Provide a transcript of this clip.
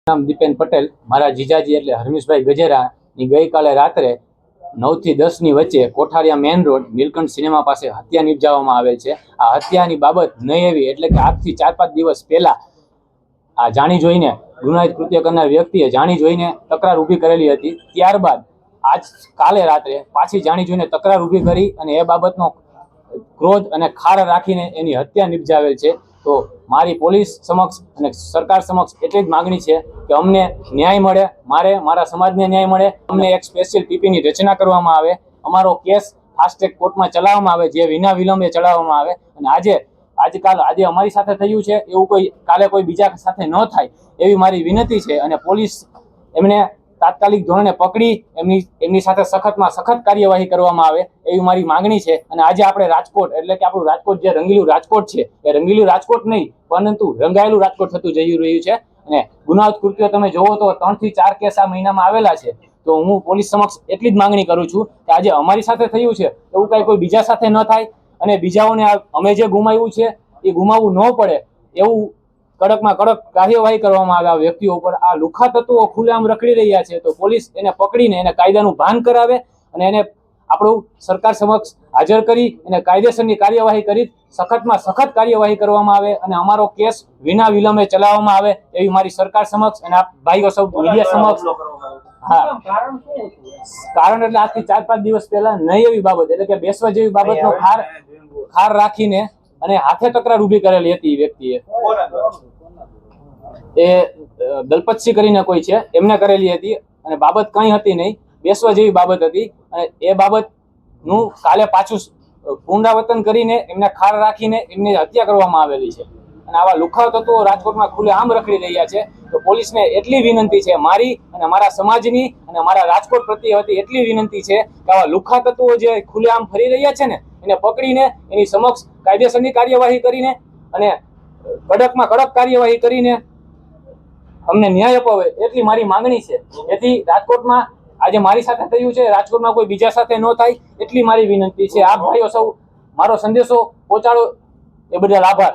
નામ દીપેન પટેલ, મારા જીજાજી એટલે હરમીશભાઈ ગજેરાની ગઈકાલે રાત્રે 9 થી 10 ની વચ્ચે Kothariya main road Nilkanth cinema પાસે હત્યા નિપજાવવામાં આવેલ છે। આ હત્યાની બાબત નહીં એવી એટલે કે આજથી 4-5 દિવસ પહેલા આ જાણી જોઈને ગુનાહિત કૃત્ય કરનાર વ્યક્તિએ જાણી જોઈને તકરાર ઊભી કરેલી હતી। ત્યારબાદ આજ કાલે રાત્રે પાછી જાણી જોઈને તકરાર ઊભી કરી અને એ બાબતનો ક્રોધ અને ખાર રાખીને એની હત્યા નિપજાવેલ છે। તો મારી પોલીસ સમક્ષ અને સરકાર સમક્ષ એટલી જ માગણી છે કે અમને ન્યાય મળે, મારા સમાજને ન્યાય મળે, અમને એક સ્પેશિયલ પીપીની રચના કરવામાં આવે, અમારો કેસ ફાસ્ટ ટ્રેક કોર્ટમાં ચલાવવામાં આવે, જે વિના વિલંબે ચલાવવામાં આવે અને આજે અમારી સાથે થયું છે એવું કાલે કોઈ બીજા સાથે ન થાય એવી મારી વિનંતી છે। અને પોલીસ એમને તાત્કાલિક ધોરણે પકડી એમની સાથે સખતમાં સખત કાર્યવાહી કરવામાં આવે એવી મારી માંગણી છે। અને આજે આપણે રાજકોટ એટલે કે આપણું રાજકોટ જે રંગીલું રાજકોટ છે એ રંગીલું રાજકોટ નહીં પરંતુ રંગાયેલું રાજકોટ થતું જઈ રહ્યું છે। અને ગુનાહિત કૃત્ય તમે જોવો તો 3 થી 4 કેસ આ મહિનામાં આવેલા છે। તો હું પોલીસ સમક્ષ એટલી જ માંગણી કરું છું કે આજે અમારી સાથે થયું છે એવું કાંઈ કોઈ બીજા સાથે ન થાય અને બીજાઓને અમે જે ગુમાવ્યું છે એ ગુમાવવું ન પડે એવું કડકમાં કડક કાર્યવાહી કરવામાં આવે। આ વ્યક્તિઓ પર આ લુખ્ખા તત્વો ખુલ્લેઆમ રખડી રહ્યા છે તો પોલીસ એને પકડીને એને કાયદાનું ભાન કરાવે અને એને આપણું સરકાર સમક્ષ હાજર કરી અને કાયદેસરની કાર્યવાહી કરી સખતમાં સખત કાર્યવાહી કરવામાં આવે અને અમારો કેસ વિના વિલંબે ચલાવવામાં આવે એવી મારી સરકાર સમક્ષ અને આપ ભાઈઓ સૌ મીડિયા સમક્ષ। હા, કારણ એટલે આજથી 4-5 દિવસ પહેલા નહીં એવી બાબત એટલે કે બેસવા જેવી બાબતનો ખાર રાખીને અને હાથે તકરાર ઊભી કરેલી હતી એ વ્યક્તિએ। એ દલપતસિંહ કરીને કોઈ છે એમને કરેલી હતી અને બાબત કંઈ હતી નહીં, બેસવા જેવી બાબત હતી અને એ બાબતનું કાલે પાછું પુનરાવર્તન કરીને એમને ખાર રાખીને એમની હત્યા કરવામાં આવેલી છે। અને આવા લુખ્ખા તત્વો રાજકોટમાં ખુલ્લેઆમ રખડી રહ્યા છે તો પોલીસને એટલી વિનંતી છે, મારી અને મારા સમાજની અને મારા રાજકોટ પ્રત્યે હતી એટલી વિનંતી છે કે આવા લુખ્ખા તત્વો જે ખુલ્લેઆમ ફરી રહ્યા છે ને એને પકડીને એની સમક્ષ કાયદેસરની કાર્યવાહી કરીને અને કડકમાં કડક કાર્યવાહી કરીને અમને ન્યાય અપાવે એટલી મારી માંગણી છે। જેથી રાજકોટમાં આજે મારી સાથે થયું છે રાજકોટમાં કોઈ બીજા સાથે ન થાય એટલી મારી વિનંતી છે। આપ ભાઈઓ સૌ મારો સંદેશો પહોંચાડો એ બદલ આભાર।